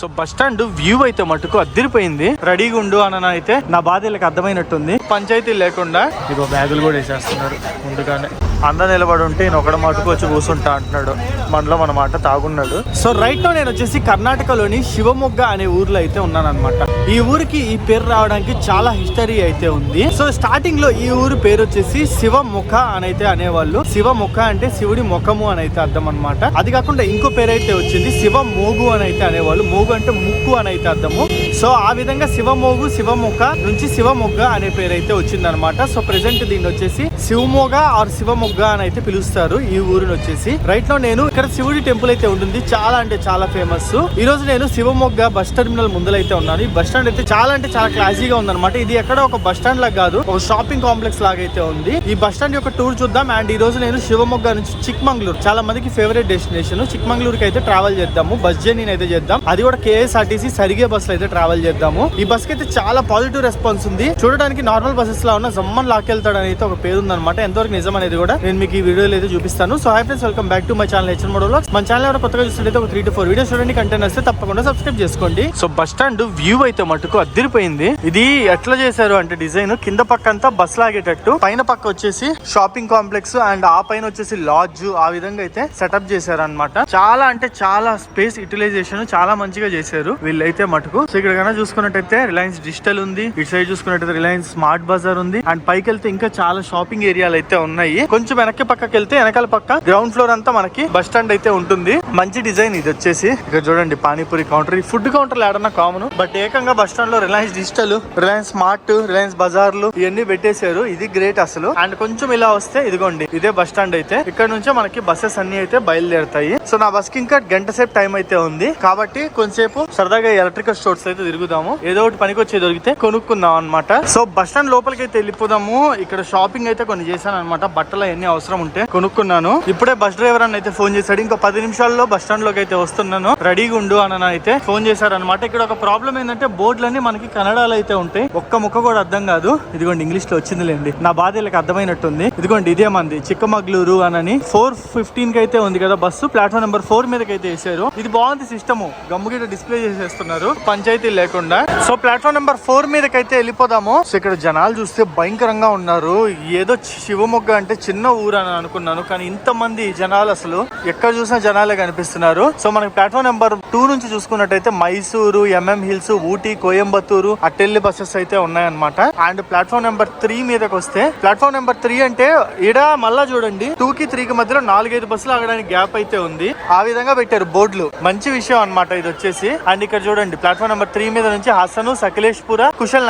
So bus stand view అయితే మటుకు అద్దరిపోయింది. రెడీగా ఉండు అని అయితే నా బాధ వీళ్ళకి అర్థమైనట్టుంది. పంచాయతీ లేకుండా ఇగో బ్యాగులు కూడా వేసేస్తున్నారు ముందుగానే. అందరూ నిలబడి ఉంటే నేను ఒకడ మటుకు వచ్చి కూర్చుంటా అంటున్నాడు. మనలో మన మాట తాగున్నాడు. సో రైట్ లో నేను వచ్చేసి కర్ణాటకలోని శివమొగ్గ అనే ఊర్లో అయితే ఉన్నాను అనమాట. ఈ ఊరికి ఈ పేరు రావడానికి చాలా హిస్టరీ అయితే ఉంది. సో స్టార్టింగ్ లో ఈ ఊరు పేరు వచ్చేసి శివముఖ అని అయితే అనేవాళ్ళు. శివముఖ అంటే శివుడి ముఖము అని అయితే అర్థం అనమాట. అది కాకుండా ఇంకో పేరు అయితే వచ్చింది శివమోగు అని అయితే అనేవాళ్ళు. మోగు అంటే ముక్కు అని అయితే అర్థము. సో ఆ విధంగా శివమోగు శివముఖ నుంచి శివమొగ్గ అనే పేరు అయితే వచ్చింది అనమాట. సో ప్రెసెంట్ దీన్ని వచ్చేసి శివమొగ్గ ఆర్ శివమొగ్గ అని అయితే పిలుస్తారు ఈ ఊరిని వచ్చేసి. రైట్ లో నేను ఇక్కడ శివుడి టెంపుల్ అయితే ఉంటుంది. చాలా అంటే చాలా ఫేమస్. ఈ రోజు నేను శివమొగ్గ బస్ టెర్మినల్ ముందలైతే ఉన్నాను. ఈ బస్ స్టాండ్ అయితే చాలా క్లాసీగా ఉందన్నమాట. ఇది ఎక్కడ ఒక బస్ స్టాండ్ లాగా కాదు, ఒక షాపింగ్ కాంప్లెక్స్ లాగా అయితే ఉంది. ఈ బస్ స్టాండ్ యొక్క టూర్ చూద్దాం. అండ్ ఈ రోజు నేను శివమొగ్గ నుంచి చిక్మంగళూరు, చాలా మందికి ఫేవరెట్ డెస్టినేషన్, చిక్మంగళూరుకి అయితే ట్రావెల్ చేద్దాము. బస్ జర్నీ అయితే చేద్దాం. అది కూడా KSRTC సరిగే బస్ లో అయితే ట్రావెల్ చేద్దాము. ఈ బస్ కి అయితే చాలా పాజిటివ్ రెస్పాన్స్ ఉంది. చూడడానికి నార్మల్ బస్సెస్ లా ఉన్న జమ్మన్ లాకెళ్తాడు అని అయితే ఒక పేరు ఉందన్నమాట. ఎంతవరకు నిజం అనేది కూడా నేను మీకు ఈ వీడియోలో అయితే చూపిస్తాను. So hi friends, welcome back to my channel HN moto vlogs. మన ఛానల్ ఎవరైనా కొత్తగా చూస్తుంటే ఒక 3 to 4 వీడియోస్ చూడండి. కంటెంట్ వస్తే తప్పకుండా సబ్స్క్రైబ్ చేసుకోండి. సో బస్ స్టాండ్ వ్యూ అయితే మటుకు అద్దరిపోయింది. ఇది ఎట్లా చేశారు అంటే డిజైన్ కింద పక్క అంతా బస్ లాగేటట్టు, పైన పక్క వచ్చేసి షాపింగ్ కాంప్లెక్స్ అండ్ ఆ పైన వచ్చేసి లాడ్జ్, ఆ విధంగా అయితే సెటప్ చేశారు అనమాట. చాలా అంటే చాలా స్పేస్ యూటిలైజేషన్ చాలా మంచిగా చేశారు వీళ్ళైతే మటుకు. సో ఇక్కడ కన్నా చూసుకున్నట్టయితే రిలయన్స్ డిజిటల్ ఉంది, ఇటు సైడ్ చూసుకున్నట్టయితే రిలయన్స్ స్మార్ట్ బజార్ ఉంది. అండ్ పైకి వెళ్తే ఇంకా చాలా షాపింగ్ ఏరియాలు అయితే ఉన్నాయి. కొంచెం వెనక్కి పక్కకి వెళ్తే వెనకాల పక్క గ్రౌండ్ ఫ్లోర్ అంతా మనకి బస్ స్టాండ్ అయితే ఉంటుంది. మంచి డిజైన్ ఇది వచ్చేసి. ఇక్కడ చూడండి పానీపూరి కౌంటర్, ఈ ఫుడ్ కౌంటర్లు ఏడన్నా కామన్, బట్ ఏకంగా బస్ స్టాండ్ లో Reliance digital, Reliance smart, Reliance బజార్లు ఇవన్నీ పెట్టేశారు. ఇది గ్రేట్ అసలు. అండ్ కొంచెం ఇలా వస్తే ఇదిగోండి ఇదే బస్ స్టాండ్ అయితే. ఇక్కడ నుంచే మనకి బస్సెస్ అన్ని అయితే బయలుదేరుతాయి. సో నా బస్ కి ఇంకా గంట సేపు టైం అయితే ఉంది కాబట్టి కొంచెంసేపు సరదాగా ఎలక్ట్రికల్ స్టోర్స్ అయితే తిరుగుదాము. ఏదో ఒకటి పనికి వచ్చే దొరికితే కొనుక్కుందాం అనమాట. సో బస్ స్టాండ్ లోపలికి అయితే వెళ్ళిపోదాము. ఇక్కడ షాపింగ్ అయితే కొన్ని చేశాను అనమాట. బట్టలు ఎన్ని అవసరం ఉంటే కొనుక్కున్నాను. ఇప్పుడే బస్ డ్రైవర్ అని అయితే ఫోన్ చేశాడు. ఇంకా 10 నిమిషాల్లో బస్ స్టాండ్ లోకి అయితే వస్తున్నాను, రెడీగా ఉండు అని అయితే ఫోన్ చేశారనమాట. ఇక్కడ ఒక ప్రాబ్లం ఏంటంటే బోర్డులన్నీ మనకి కన్నడలో అయితే ఉంటాయి, ఒక్క ముక్క కూడా అర్థం కాదు. ఇదిగోండి ఇంగ్లీష్ లో వచ్చిందిలేండి, నా బాధ వీళ్ళకి అర్థమైనట్టుంది. ఇదిగోండి ఇదే మంది చిక్కమగళూరు అని 4:15 కి అయితే ఉంది కదా బస్సు. ప్లాట్ఫామ్ నెంబర్ 4 మీదకి అయితే వేసారు. ఇది బాగుంది సిస్టమ్, గమ్ముగిట డిస్ప్లే చేసేస్తున్నారు పంచాయతీ లేకుండా. సో ప్లాట్ఫామ్ నెంబర్ 4 మీదకి అయితే వెళ్ళిపోదాము. సో ఇక్కడ జనాలు చూస్తే భయంకరంగా ఉన్నారు. ఏదో శివమొగ్గ అంటే చిన్న ఊరు అని అనుకున్నాను, కానీ ఇంత మంది జనాలు అసలు ఎక్కడ చూసినా జనాలే కనిపిస్తున్నారు. సో మనకి ప్లాట్ఫామ్ నెంబర్ 2 నుంచి చూసుకున్నట్టయితే మైసూరు, MM హిల్స్, ఊటీ, కోయంబత్తూరు అట్టెల్లి బస్సెస్ అయితే ఉన్నాయన్నమాట. అండ్ ప్లాట్ఫామ్ నెంబర్ 3 మీదకి వస్తే, ప్లాట్ఫామ్ నెంబర్ 3 అంటే ఈడ మళ్ళా చూడండి 2 కి 3 కి మధ్యలో 4-5 బస్సులు ఆగడానికి గ్యాప్ అయితే ఉంది. ఆ విధంగా పెట్టారు బోర్డులు. మంచి విషయం అనమాట ఇది వచ్చేసి. అండ్ ఇక్కడ చూడండి ప్లాట్ఫామ్ నెంబర్ 3 మీద నుంచి హసను, సకలేష్పుర, కుశల్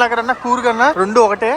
నగర్ అన్న కూర్గ్ అన్న రెండు ఒకటే.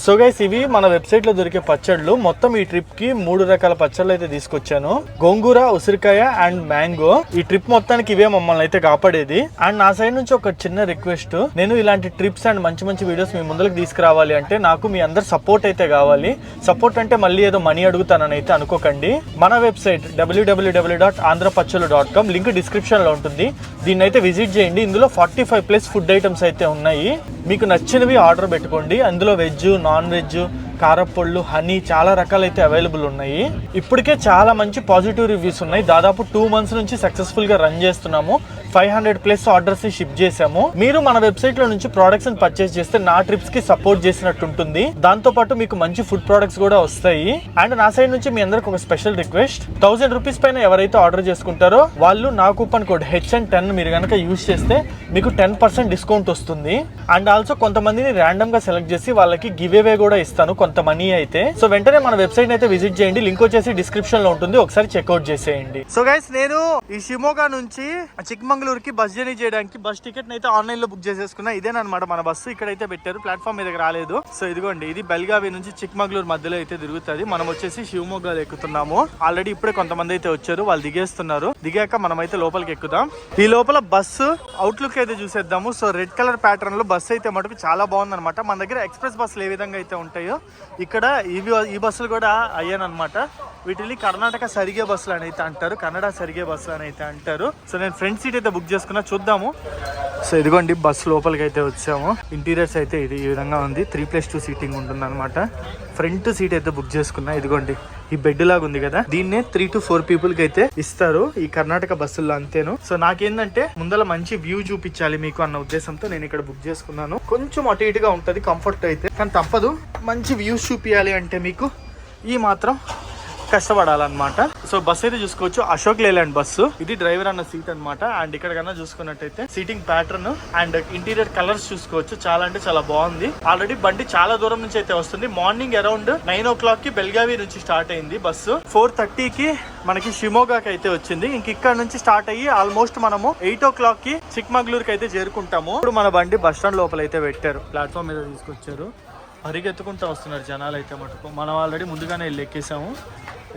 సో గైస్, ఇవి మన వెబ్సైట్ లో దొరికే పచ్చళ్ళు. మొత్తం ఈ ట్రిప్ కి 3 రకాల పచ్చళ్ళు అయితే తీసుకొచ్చాను. గోంగూర, ఉసిరికాయ అండ్ మ్యాంగో. ఈ ట్రిప్ మొత్తానికి ఇవే మమ్మల్ని అయితే కాపాడేది. అండ్ నా సైడ్ నుంచి ఒక చిన్న రిక్వెస్ట్, నేను ఇలాంటి ట్రిప్స్ అండ్ మంచి మంచి వీడియోస్ మీ ముందుకు తీసుకురావాలి అంటే నాకు మీ అందరు సపోర్ట్ అయితే కావాలి. సపోర్ట్ అంటే మళ్ళీ ఏదో మనీ అడుగుతానని అయితే అనుకోకండి. మన వెబ్సైట్ www.andhrapachchalu.com లింక్ డిస్క్రిప్షన్ లో ఉంటుంది. దీన్ని అయితే విజిట్ చేయండి. ఇందులో 45+ ఫుడ్ ఐటమ్స్ అయితే ఉన్నాయి. మీకు నచ్చినవి ఆర్డర్ పెట్టుకోండి. అందులో వెజ్, నాన్ వెజ్, కారపొళ్ళు, హనీ చాలా రకాలైతే అవైలబుల్ ఉన్నాయి. ఇప్పటికే చాలా మంచి పాజిటివ్ రివ్యూస్ ఉన్నాయి. దాదాపు 2 మంత్స్ నుంచి సక్సెస్ఫుల్ గా రన్ చేస్తున్నాము. 500+ ఆర్డర్స్ ని షిప్ చేసాము. మీరు మన వెబ్సైట్ లో నుంచి ప్రొడక్ట్స్ ని పర్చేస్ చేస్తే నా ట్రిప్స్ కి సపోర్ట్ చేసినట్టు ఉంటుంది. దాంతో పాటు మీకు మంచి ఫుడ్ ప్రొడక్ట్స్ కూడా వస్తాయి. అండ్ నా సైడ్ నుంచి మీ అందరికి ఒక స్పెషల్ రిక్వెస్ట్, 1000 రూపీస్ పైన ఎవరైతే ఆర్డర్ చేసుకుంటారో వాళ్ళు నా కూపన్ కోడ్ HN10 మీరు కనుక యూజ్ చేస్తే మీకు 10% డిస్కౌంట్ వస్తుంది. అండ్ ఆల్సో కొంతమందిని ర్యాండమ్ గా సెలెక్ట్ చేసి వాళ్ళకి గివ్ అవే కూడా ఇస్తాను కొంత మనీ అయితే. సో వెంటనే మన వెబ్సైట్ అయితే విజిట్ చేయండి. లింక్ వచ్చేసి డిస్క్రిప్షన్ లో ఉంటుంది, ఒకసారి చెక్అవుట్ చేసేయండి. సో గైస్, నేను ఈ శివమొగ్గ నుంచి చిక్మంగళూరుకి బస్ జర్నీ చేయడానికి బస్ టికెట్ అయితే ఆన్లైన్ లో బుక్ చేసేసుకున్నా. ఇదేనమాట మన బస్సు. ఇక్కడైతే పెట్టారు, ప్లాట్ఫామ్ మీదకి రాలేదు. సో ఇదిగోండి, ఇది బెల్గావి నుంచి చిక్మంగళూరు మధ్యలో అయితే తిరుగుతుంది. మనం వచ్చేసి శివమొగ్గ ఎక్కుతున్నాము. ఆల్రెడీ ఇప్పుడే కొంతమంది అయితే వచ్చారు, వాళ్ళు దిగేస్తున్నారు. దిగాక మనం అయితే లోపలికి ఎక్కుదాం. ఈ లోపల బస్సు అవుట్లుక్ అయితే చూసేద్దాము. సో రెడ్ కలర్ ప్యాటర్న్ లో బస్సు అయితే మటుకు చాలా బాగుంది అనమాట. మన దగ్గర ఎక్స్ప్రెస్ బస్సులు ఏ విధంగా అయితే ఉంటాయో ఇక్కడ ఈ బస్సులు కూడా అయ్యానమాట. వీటిని కర్ణాటక సరిగే బస్సులు అని అయితే అంటారు, కన్నడ సరిగే బస్సులు అని అయితే అంటారు. సో నేను ఫ్రంట్ సీట్ అయితే బుక్ చేసుకున్నా, చూద్దాము. సో ఇదిగోండి బస్సు లోపలికి అయితే వచ్చాము. ఇంటీరియర్స్ అయితే ఇది ఈ విధంగా ఉంది. 3+2 సీటింగ్ ఉంటుంది అనమాట. ఫ్రంట్ సీట్ అయితే బుక్ చేసుకున్నా. ఇదిగోండి ఈ బెడ్ లాగా ఉంది కదా, దీన్నే 3 to 4 పీపుల్ కి అయితే ఇస్తారు ఈ కర్ణాటక బస్సుల్లో, అంతేను. సో నాకేందంటే ముందల మంచి వ్యూ చూపించాలి మీకు అన్న ఉద్దేశంతో నేను ఇక్కడ బుక్ చేసుకున్నాను. కొంచెం అటు ఇటుగా ఉంటది కంఫర్ట్ అయితే, కానీ తప్పదు. మంచి వ్యూస్ చూపించాలి అంటే మీకు ఈ మాత్రం కష్టపడాలన్నమాట. సో బస్ అయితే చూసుకోవచ్చు, అశోక్ లేలాండ్ బస్సు. ఇది డ్రైవర్ అన్న సీట్ అనమాట. అండ్ ఇక్కడ కన్నా చూసుకున్నట్టయితే seating pattern and interior colours చూసుకోవచ్చు, చాలా అంటే చాలా బాగుంది. ఆల్రెడీ బండి చాలా దూరం నుంచి అయితే వస్తుంది. మార్నింగ్ అరౌండ్ 9 o'clock కి బెల్గావి నుంచి స్టార్ట్ అయింది బస్సు. 4:30కి మనకి షిమోగాకి అయితే వచ్చింది. ఇంక ఇక్కడ నుంచి స్టార్ట్ అయ్యి ఆల్మోస్ట్ మనము 8 o'clock కి చిక్మగళూరుకి అయితే చేరుకుంటాము. ఇప్పుడు మన బండి బస్ స్టాండ్ లోపల అయితే పెట్టారు, ప్లాట్ఫామ్ మీద తీసుకొచ్చారు. పరిగెత్తుకుంటూ వస్తున్నారు జనాలు అయితే మటుకు. మనం ఆల్రెడీ ముందుగానే వెళ్ళి ఎక్కేసాము,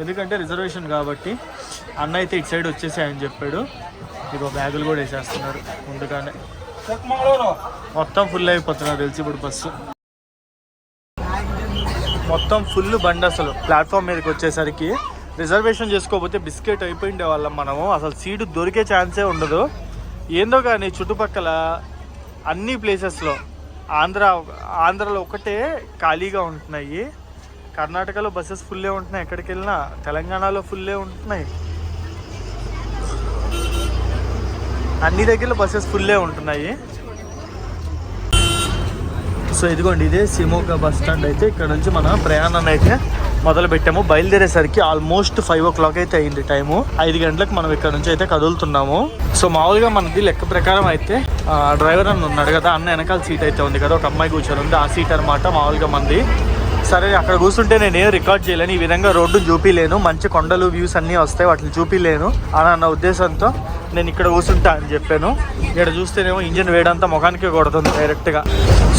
ఎందుకంటే రిజర్వేషన్ కాబట్టి. అన్న అయితే ఇటు సైడ్ వచ్చేసాయని చెప్పాడు. ఇగో బ్యాగులు కూడా వేసేస్తున్నారు ముందుగానే. మొత్తం ఫుల్ అయిపోతున్నారు తెలిసి ఇప్పుడు బస్సు. మొత్తం ఫుల్ బండి అసలు. ప్లాట్ఫామ్ మీదకి వచ్చేసరికి రిజర్వేషన్ చేసుకోకపోతే బిస్కెట్ అయిపోయిండే వాళ్ళం మనము. అసలు సీటు దొరికే ఛాన్సే ఉండదు. ఏందో కానీ చుట్టుపక్కల అన్ని ప్లేసెస్లో ఆంధ్రాలో ఒకటే ఖాళీగా ఉంటున్నాయి. కర్ణాటకలో బస్సెస్ ఫుల్లే ఉంటున్నాయి ఎక్కడికి వెళ్ళినా, తెలంగాణలో ఫుల్లే ఉంటున్నాయి, అన్ని దగ్గరలో బస్సెస్ ఫుల్లే ఉంటున్నాయి. సో ఇదిగోండి ఇదే షిమోగా బస్ స్టాండ్ అయితే. ఇక్కడ నుంచి మన ప్రయాణాన్ని అయితే మొదలు పెట్టాము. బయలుదేరేసరికి ఆల్మోస్ట్ 5 o'clock అయితే అయింది టైము. 5 గంటలకు మనం ఇక్కడ నుంచి అయితే కదులుతున్నాము. సో మామూలుగా మనది లెక్క ప్రకారం అయితే డ్రైవర్ అన్న ఉన్నాడు కదా, అన్న వెనకాల సీట్ అయితే ఉంది కదా, ఒక అమ్మాయి కూర్చొని ఉంది, ఆ సీట్ అనమాట మామూలుగా మంది. సరే అక్కడ కూర్చుంటే నేనేం రికార్డ్ చేయలేను, ఈ విధంగా రోడ్డు చూపిలేను, మంచి కొండలు వ్యూస్ అన్నీ వస్తాయి, వాటిని చూపిలేను అని అన్న ఉద్దేశంతో నేను ఇక్కడ కూర్చుంటా అని చెప్పాను. ఇక్కడ చూస్తేనేమో ఇంజిన్ వేడంతా ముఖానికి కొడుతుంది డైరెక్ట్గా.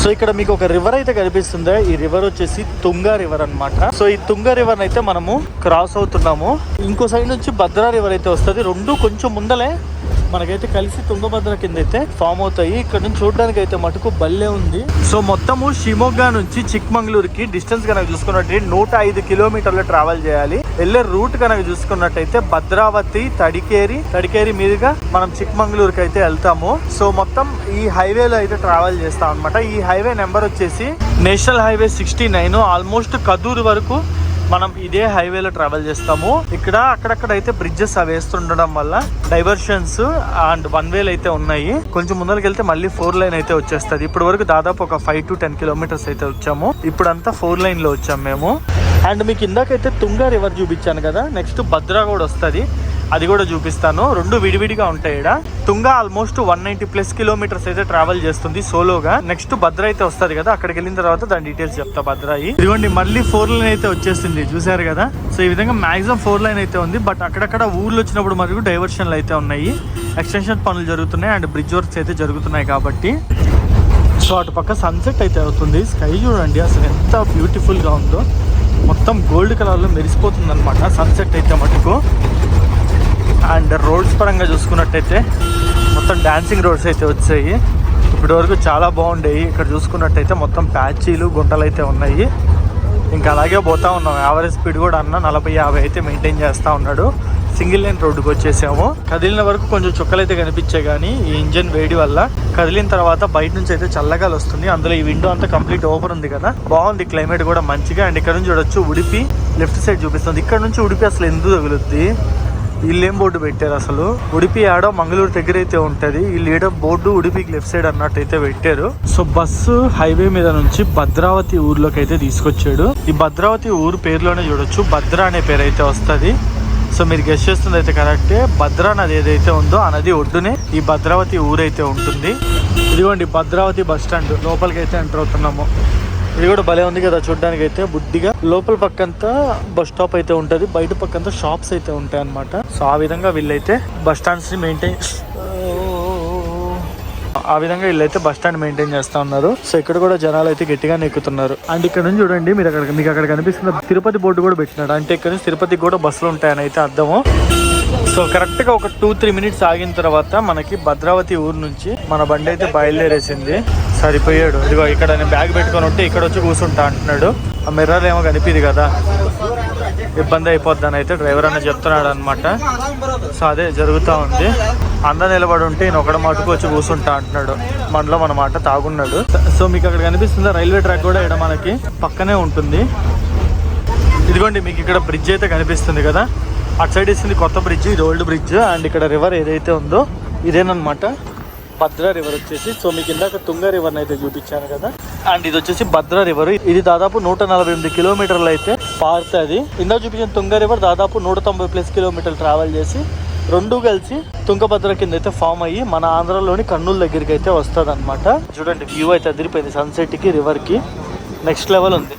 సో ఇక్కడ మీకు ఒక రివర్ అయితే కనిపిస్తుంది. ఈ రివర్ వచ్చేసి తుంగా రివర్ అనమాట. సో ఈ తుంగా రివర్ అయితే మనము క్రాస్ అవుతున్నాము. ఇంకో సైడ్ నుంచి భద్రా రివర్ అయితే వస్తుంది. రెండు కొంచెం ముందలే మనకైతే కలిసి తుంగభద్ర కింద అయితే ఫామ్ అవుతాయి. ఇక్కడ నుంచి చూడడానికి అయితే మటుకు భలే ఉంది. సో మొత్తము షిమోగా నుంచి చిక్మంగళూరుకి డిస్టెన్స్ కనుక చూసుకున్నట్టయితే 105 కిలోమీటర్లు ట్రావెల్ చేయాలి. వెళ్ళే రూట్ కనుక చూసుకున్నట్టయితే భద్రావతి, తడికేరి మీదుగా మనం చిక్మంగళూరుకి అయితే వెళ్తాము. సో మొత్తం ఈ హైవేలో అయితే ట్రావెల్ చేస్తాం అనమాట. ఈ హైవే నెంబర్ వచ్చేసి నేషనల్ హైవే 69. ఆల్మోస్ట్ కదూరు వరకు మనం ఇదే హైవేలో ట్రావెల్ చేస్తాము. ఇక్కడ అక్కడక్కడ అయితే బ్రిడ్జెస్ అవి వేస్తుండడం వల్ల డైవర్షన్స్ అండ్ 1 వేలు అయితే ఉన్నాయి. కొంచెం ముందరికి వెళ్తే మళ్ళీ 4 లైన్ అయితే వచ్చేస్తుంది. ఇప్పుడు వరకు దాదాపు ఒక 5 to 10 కిలోమీటర్స్ అయితే వచ్చాము. ఇప్పుడంతా 4 లైన్ లో వచ్చాము మేము. అండ్ మీకు ఇందాకైతే తుంగా రివర్ చూపించాను కదా, నెక్స్ట్ భద్రా కూడా వస్తుంది, అది కూడా చూపిస్తాను. రెండు విడివిడిగా ఉంటాయి. ఇక్కడ తుంగా ఆల్మోస్ట్ 190+ కిలోమీటర్స్ అయితే ట్రావెల్ చేస్తుంది సోలోగా. నెక్స్ట్ భద్ర అయితే వస్తుంది కదా, అక్కడికి వెళ్ళిన తర్వాత దాని డీటెయిల్స్ చెప్తా. భద్రాయి ఇదిగోండి మళ్ళీ 4 లైన్ అయితే వచ్చేస్తుంది, చూసారు కదా. సో ఈ విధంగా మాక్సిమం 4 లైన్ అయితే ఉంది. బట్ అక్కడక్కడ ఊర్లు వచ్చినప్పుడు మరియు డైవర్షన్లు అయితే ఉన్నాయి, ఎక్స్టెన్షన్ పనులు జరుగుతున్నాయి అండ్ బ్రిడ్జ్ వర్క్స్ అయితే జరుగుతున్నాయి కాబట్టి. సో అటు పక్క సన్సెట్ అయితే అవుతుంది. స్కై చూడండి అసలు ఎంత బ్యూటిఫుల్ గా ఉందో, మొత్తం గోల్డ్ కలర్ లో మెరిసిపోతుంది అనమాట సన్సెట్ అయితే మటుకు. అండ్ రోడ్స్ పరంగా చూసుకున్నట్టయితే మొత్తం డాన్సింగ్ రోడ్స్ అయితే వచ్చాయి. ఇప్పటి వరకు చాలా బాగుండేవి. ఇక్కడ చూసుకున్నట్టయితే మొత్తం ప్యాచీలు గుంటలు అయితే ఉన్నాయి. ఇంకా అలాగే పోతా ఉన్నాం. యావరేజ్ స్పీడ్ కూడా అన్న 40-50 అయితే మెయింటైన్ చేస్తూ ఉన్నాడు. సింగిల్ లైన్ రోడ్డుకి వచ్చేసాము. కదిలిన వరకు కొంచెం చుక్కలు అయితే కనిపించాయి, కానీ ఈ ఇంజన్ వేడి వల్ల కదిలిన తర్వాత బయట నుంచి అయితే చల్లగాలి వస్తుంది. అందులో ఈ విండో అంతా కంప్లీట్ ఓపెన్ ఉంది కదా, బాగుంది క్లైమేట్ కూడా మంచిగా. అండ్ ఇక్కడ నుంచి చూడొచ్చు ఉడిపి లెఫ్ట్ సైడ్ చూపిస్తుంది. ఇక్కడ నుంచి ఉడిపి అసలు ఎందుకు తగులుద్ది, వీళ్ళేం బోర్డు పెట్టారు అసలు. ఉడిపి ఆడో మంగళూరు దగ్గర అయితే ఉంటది, వీళ్ళు ఏడో బోర్డు ఉడిపికి లెఫ్ట్ సైడ్ అన్నట్టు అయితే పెట్టారు. సో బస్సు హైవే మీద నుంచి భద్రావతి ఊర్లోకి అయితే తీసుకొచ్చాడు. ఈ భద్రావతి ఊరు పేరులోనే చూడొచ్చు భద్ర అనే పేరు అయితే వస్తుంది. సో మీరు గెస్ చేస్తుంది అయితే కరెక్టే. భద్రా నది ఏదైతే ఉందో ఆ నది ఒడ్డునే ఈ భద్రావతి ఊరైతే ఉంటుంది. ఇదిగోండి భద్రావతి బస్ స్టాండ్ లోపలికి అయితే ఎంటర్ అవుతున్నాము. ఇది కూడా భలే ఉంది కదా చూడడానికి అయితే బుద్ధిగా. లోపల పక్కంతా బస్ స్టాప్ అయితే ఉంటుంది, బయట పక్కంతా షాప్స్ అయితే ఉంటాయి అనమాట. సో ఆ విధంగా వీళ్ళైతే బస్ స్టాండ్స్ ని మెయింటైన్ వీళ్ళైతే బస్ స్టాండ్ మెయింటైన్ చేస్తా ఉన్నారు. సో ఇక్కడ కూడా జనాలు అయితే గట్టిగా ఎక్కుతున్నారు. అండ్ ఇక్కడ నుంచి చూడండి మీకు అక్కడ కనిపిస్తున్న తిరుపతి బోర్డు కూడా పెట్టినాడు. అంటే ఇక్కడ నుంచి తిరుపతికి కూడా బస్సులు ఉంటాయని అయితే అర్థము. సో కరెక్ట్ గా ఒక 2-3 మినిట్స్ ఆగిన తర్వాత మనకి భద్రావతి ఊరు నుంచి మన బండి అయితే బయలుదేరేసింది. సరిపోయాడు. ఇదిగో ఇక్కడ నేను బ్యాగ్ పెట్టుకొని ఉంటే ఇక్కడ వచ్చి కూర్చుంటా అంటున్నాడు. ఆ మిర్రర్ ఏమో కనిపిది కదా. ఇబ్బంది అయిపోద్దని అయితే డ్రైవర్ అన్న చెప్తున్నాడు అనమాట. సో అదే జరుగుతూ ఉంది. అందరు నిలబడి ఉంటే ఈయన ఒకటి మటుకు వచ్చి కూర్చుంటా అంటున్నాడు. మనలో మన మాట తాగున్నాడు. సో మీకు అక్కడ కనిపిస్తుందా రైల్వే ట్రాక్ కూడా ఇక్కడ మనకి పక్కనే ఉంటుంది. ఇదిగోండి మీకు ఇక్కడ బ్రిడ్జ్ అయితే కనిపిస్తుంది కదా, అటు సైడ్ ఇస్తుంది కొత్త బ్రిడ్జ్, ఇది ఓల్డ్ బ్రిడ్జ్. అండ్ ఇక్కడ రివర్ ఏదైతే ఉందో ఇదేనమాట భద్రా రివర్ వచ్చేసి. సో మీకు ఇందాక తుంగ రివర్ని అయితే చూపించాను కదా, అండ్ ఇది వచ్చేసి భద్రా రివర్. ఇది దాదాపు 148 కిలోమీటర్లు అయితే పారుతుంది. ఇందాక చూపించిన తుంగ రివర్ దాదాపు 190+ కిలోమీటర్లు ట్రావెల్ చేసి రెండు కలిసి తుంగభద్ర కింద అయితే ఫామ్ అయ్యి మన ఆంధ్రలోని కర్నూలు దగ్గరికి అయితే వస్తుంది అనమాట. చూడండి వ్యూ అయితే అదిరిపోయింది, సన్సెట్ కి రివర్ కి నెక్స్ట్ లెవెల్ ఉంది.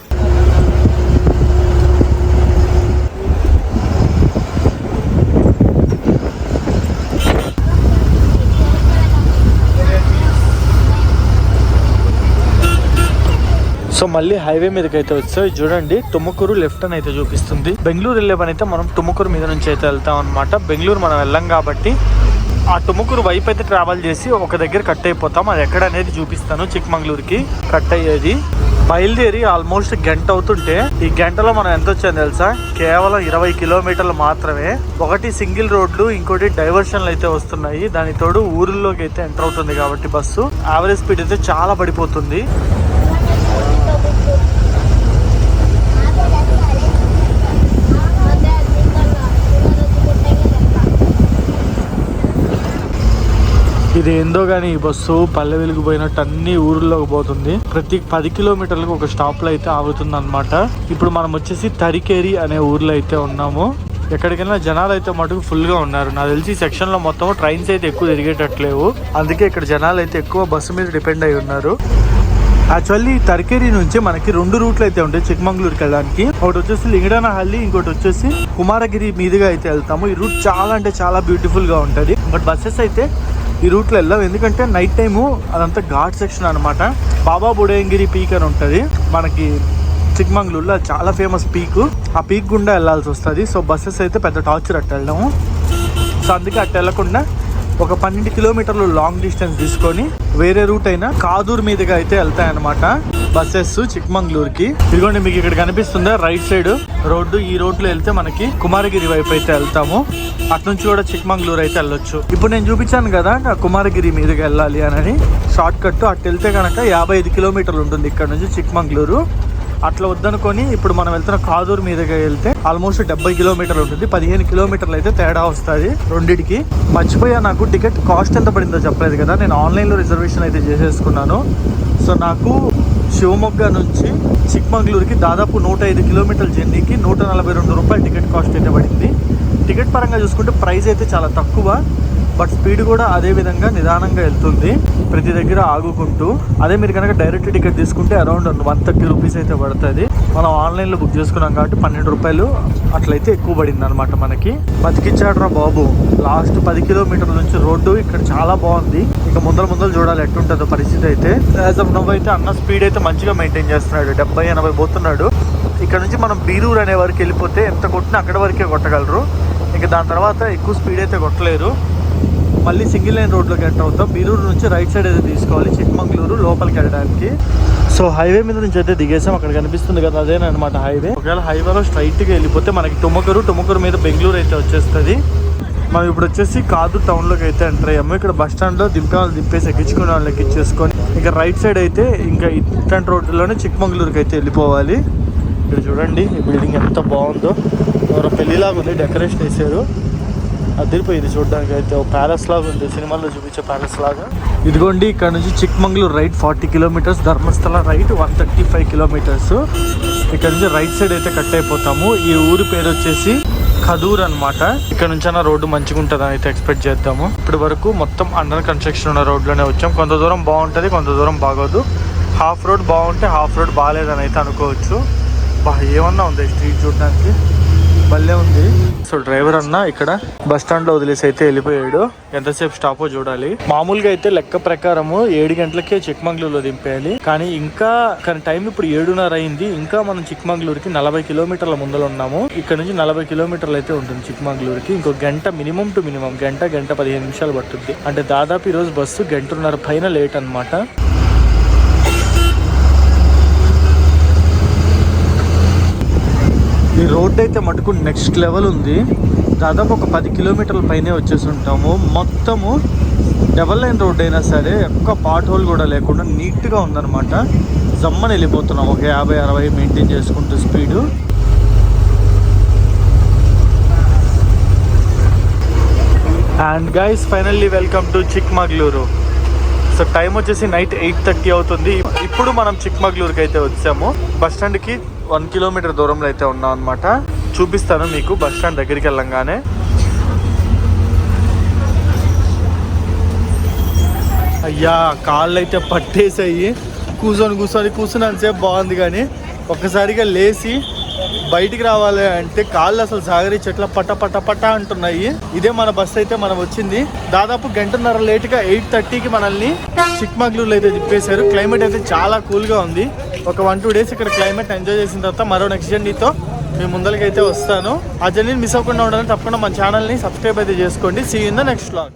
సో మళ్ళీ హైవే మీదకి అయితే వచ్చాయి. చూడండి తుమ్మకూరు లెఫ్ట్ అని అయితే చూపిస్తుంది. బెంగళూరు వెళ్ళే పని అయితే మనం తుమ్మకూరు మీద నుంచి అయితే వెళ్తాం అనమాట. బెంగళూరు మనం వెళ్ళాం కాబట్టి ఆ తుమ్మకూరు వైపు అయితే ట్రావెల్ చేసి ఒక దగ్గర కట్ అయిపోతాం. అది ఎక్కడ అనేది చూపిస్తాను. చిక్మంగళూరుకి కట్ అయ్యేది బయలుదేరి ఆల్మోస్ట్ గంట అవుతుంటే ఈ గంటలో మనం ఎంత వచ్చాయని తెలుసా? కేవలం 20 కిలోమీటర్లు మాత్రమే. ఒకటి సింగిల్ రోడ్లు, ఇంకోటి డైవర్షన్లు అయితే వస్తున్నాయి. దాని తోడు ఊరిలోకి అయితే ఎంటర్ అవుతుంది కాబట్టి బస్సు యావరేజ్ స్పీడ్ అయితే చాలా పడిపోతుంది. ఇది ఏందో కానీ ఈ బస్సు పల్లె వెలుగు పోయినట్టు అన్ని ఊర్లోకి పోతుంది. ప్రతి 10 కిలోమీటర్లకు ఒక స్టాప్ లో అయితే ఆగుతుంది అనమాట. ఇప్పుడు మనం వచ్చేసి తరికేరి అనే ఊర్లో అయితే ఉన్నాము. ఎక్కడికైనా జనాలు అయితే మటుకు ఫుల్ గా ఉన్నారు. నాకు తెలిసి ఈ సెక్షన్ లో మొత్తం ట్రైన్స్ అయితే ఎక్కువ తిరిగేటట్లేవు. అందుకే ఇక్కడ జనాలు అయితే ఎక్కువ బస్సు మీద డిపెండ్ అయి ఉన్నారు. యాక్చువల్లీ తరికేరి నుంచి మనకి 2 రూట్లు అయితే ఉంటాయి చిక్మంగళూరుకి వెళ్ళడానికి. ఒకటి వచ్చేసి లింగడనహల్లి, ఇంకోటి వచ్చేసి కుమారగిరి మీదుగా అయితే వెళ్తాము. ఈ రూట్ చాలా అంటే చాలా బ్యూటిఫుల్ గా ఉంటుంది. బట్ బస్సెస్ అయితే ఈ రూట్లో వెళ్ళాం, ఎందుకంటే నైట్ టైము అదంతా ఘాట్ సెక్షన్ అనమాట. బాబా బుడయంగిరి పీక్ అని ఉంటుంది మనకి చిక్మంగళూరులో, చాలా ఫేమస్ పీక్. ఆ పీక్ గుండా వెళ్ళాల్సి వస్తుంది. సో బస్సెస్ అయితే పెద్ద టార్చర్ అట్టు వెళ్ళాము. సో అందుకే అట్టు వెళ్ళకుండా ఒక 12 కిలోమీటర్లు లాంగ్ డిస్టెన్స్ తీసుకొని వేరే రూట్ అయినా కాదూరు మీదుగా అయితే వెళ్తాయన్నమాట బస్సెస్ చిక్మంగళూరుకి. ఇదిగోండి మీకు ఇక్కడ కనిపిస్తుందా రైట్ సైడ్ రోడ్డు. ఈ రోడ్లో వెళ్తే మనకి కుమారగిరి వైపు అయితే వెళ్తాము. అటు నుంచి కూడా చిక్మంగళూరు అయితే వెళ్ళొచ్చు. ఇప్పుడు నేను చూపించాను కదా కుమారగిరి మీదుగా వెళ్ళాలి అని షార్ట్ కట్. అటు వెళ్తే కనుక 55 కిలోమీటర్లు ఉంటుంది ఇక్కడ నుంచి చిక్మంగళూరు. అట్లా వద్దనుకొని ఇప్పుడు మనం వెళ్తున్న కాదూరు మీదుగా వెళ్తే ఆల్మోస్ట్ 70 కిలోమీటర్లు ఉంటుంది. 15 కిలోమీటర్లు అయితే తేడా వస్తుంది రెండిటికి. మర్చిపోయా, నాకు టికెట్ కాస్ట్ ఎంత పడిందో చెప్పలేదు కదా. నేను ఆన్లైన్లో రిజర్వేషన్ అయితే చేసేసుకున్నాను. సో నాకు శివమొగ్గ నుంచి చిక్మంగళూరుకి దాదాపు 105 కిలోమీటర్ల జర్నీకి 142 రూపాయలు టికెట్ కాస్ట్ అయితే పడింది. టికెట్ పరంగా చూసుకుంటే ప్రైస్ అయితే చాలా తక్కువ, బట్ స్పీడ్ కూడా అదే విధంగా నిదానంగా వెళ్తుంది ప్రతి దగ్గర ఆగుకుంటూ. అదే మీరు కనుక డైరెక్ట్ టికెట్ తీసుకుంటే అరౌండ్ 130 రూపీస్ అయితే పడుతుంది. మనం ఆన్లైన్లో బుక్ చేసుకున్నాం కాబట్టి 12 రూపాయలు అట్లయితే ఎక్కువ పడింది అనమాట మనకి. బతికిచ్చాడురా బాబు. లాస్ట్ 10 కిలోమీటర్ల నుంచి రోడ్డు ఇక్కడ చాలా బాగుంది. ఇక ముందర చూడాలి ఎట్టుంటుందో పరిస్థితి అయితే. యాజ్ ఆఫ్ నౌ అయితే అన్న స్పీడ్ అయితే మంచిగా మెయింటైన్ చేస్తున్నాడు. 70-80 పోతున్నాడు. ఇక్కడ నుంచి మనం బీరూరు అనే వరకు వెళ్ళిపోతే ఎంత కొట్టినా అక్కడ వరకే కొట్టగలరు. ఇక దాని తర్వాత ఎక్కువ స్పీడ్ అయితే కొట్టలేరు. మళ్ళీ సింగిల్ లైన్ రోడ్లోకి ఎంటర్ అవుతాం. బీరూరు నుంచి రైట్ సైడ్ అయితే తీసుకోవాలి చిక్మంగళూరు లోపలికి వెళ్ళడానికి. సో హైవే మీద నుంచి అయితే దిగేసాం. అక్కడ కనిపిస్తుంది కదా అదేనమాట హైవే. ఒకవేళ హైవేలో స్ట్రైట్గా వెళ్ళిపోతే మనకి టుమ్మకూరు మీద బెంగళూరు అయితే వచ్చేస్తుంది. మనం ఇప్పుడు వచ్చేసి కాదూరు టౌన్లోకి అయితే ఎంటర్ అయ్యాము. ఇక్కడ బస్ స్టాండ్లో దింపేసి ఎక్కించుకునే వాళ్ళకి ఎక్కించేసుకొని ఇంకా రైట్ సైడ్ అయితే ఇంకా ఇట్లాంటి రోడ్లోనే చిక్మంగళూరుకి అయితే వెళ్ళిపోవాలి. ఇక్కడ చూడండి ఈ బిల్డింగ్ ఎంత బాగుందో. ఎవరో పెళ్లిలాగా ఉంది, డెకరేషన్ వేసారు. అదిరిపోయింది చూడడానికి అయితే. ఒక ప్యాలెస్ లాగా ఉంది, సినిమాల్లో చూపించే ప్యాలెస్ లాగా. ఇదిగోండి ఇక్కడ నుంచి Chikmagalur right 40 kilometres, Dharmasthala right 135 kilometres. ఇక్కడ నుంచి రైట్ సైడ్ అయితే కట్ అయిపోతాము. ఈ ఊరి పేరు వచ్చేసి కదూర్ అనమాట. ఇక్కడ నుంచైనా రోడ్డు మంచిగా ఉంటుందని అయితే ఎక్స్పెక్ట్ చేద్దాము. ఇప్పటి వరకు మొత్తం అండర్ కన్స్ట్రక్షన్ ఉన్న రోడ్లోనే వచ్చాం. కొంత దూరం బాగుంటుంది, కొంత దూరం బాగోదు. హాఫ్ రోడ్ బాగుంటే హాఫ్ రోడ్ బాగాలేదని అయితే అనుకోవచ్చు. ఏమన్నా ఉంది స్ట్రీట్ చూడడానికి భలే ఉంది. సో డ్రైవర్ అన్న ఇక్కడ బస్ స్టాండ్ లో వదిలేసి అయితే వెళ్ళిపోయాడు. ఎంతసేపు స్టాపో చూడాలి. మామూలుగా అయితే లెక్క ప్రకారము 7 గంటలకే చిక్మంగళూరులో దింపేయాలి. కానీ టైం ఇప్పుడు 7:30 అయింది. ఇంకా మనం చిక్మంగళూరుకి 40 కిలోమీటర్ల ముందర ఉన్నాము. ఇక్కడ నుంచి 40 కిలోమీటర్లు అయితే ఉంటుంది చిక్మంగళూరుకి. ఇంకో గంట మినిమం టు మినిమం గంట 15 నిమిషాలు పడుతుంది. అంటే దాదాపు ఈరోజు బస్సు 1:30 పైన లేట్ అనమాట. ఈ రోడ్ అయితే మటుకు నెక్స్ట్ లెవెల్ ఉంది. దాదాపు ఒక 10 కిలోమీటర్ల పైనే వచ్చేసి ఉంటాము. మొత్తము డబల్ లైన్ రోడ్ అయినా సరే ఒక్క పాట్ హోల్ కూడా లేకుండా నీట్గా ఉందన్నమాట. జమ్మని వెళ్ళిపోతున్నాం ఒక 50-60 మెయింటైన్ చేసుకుంటూ speed. And guys finally welcome to Chikmagalur. So time వచ్చేసి నైట్ 8:30 అవుతుంది. ఇప్పుడు మనం చిక్మగళూరుకి అయితే వచ్చాము. బస్ స్టాండ్కి 1 కిలోమీటర్ దూరంలో అయితే ఉన్నాం అనమాట. చూపిస్తాను మీకు బస్ స్టాండ్ దగ్గరికి వెళ్ళంగానే. అయ్యా కాళ్ళు అయితే పట్టేసాయి. కూర్చున్నాను సేపు బాగుంది, కానీ ఒక్కసారిగా లేచి బయటికి రావాలి అంటే కాళ్ళు అసలు సాగరి చెట్ల పట్ట అంటున్నాయి. ఇదే మన బస్ అయితే మనం వచ్చింది. దాదాపు 1.5 గంట లేట్గా 8:30కి మనల్ని చిక్మగళూరులో అయితే తిప్పేశారు. క్లైమేట్ అయితే చాలా కూల్గా ఉంది. ఒక 1-2 డేస్ ఇక్కడ క్లైమేట్ ఎంజాయ్ చేసిన తర్వాత మరో నెక్స్ట్ జర్నీతో మీ ముందరికి అయితే వస్తాను. ఆ జర్నీని మిస్ అవ్వకుండా ఉండాలని తప్పకుండా మన ఛానల్ని సబ్స్క్రైబ్ అయితే చేసుకోండి. See in the next vlog.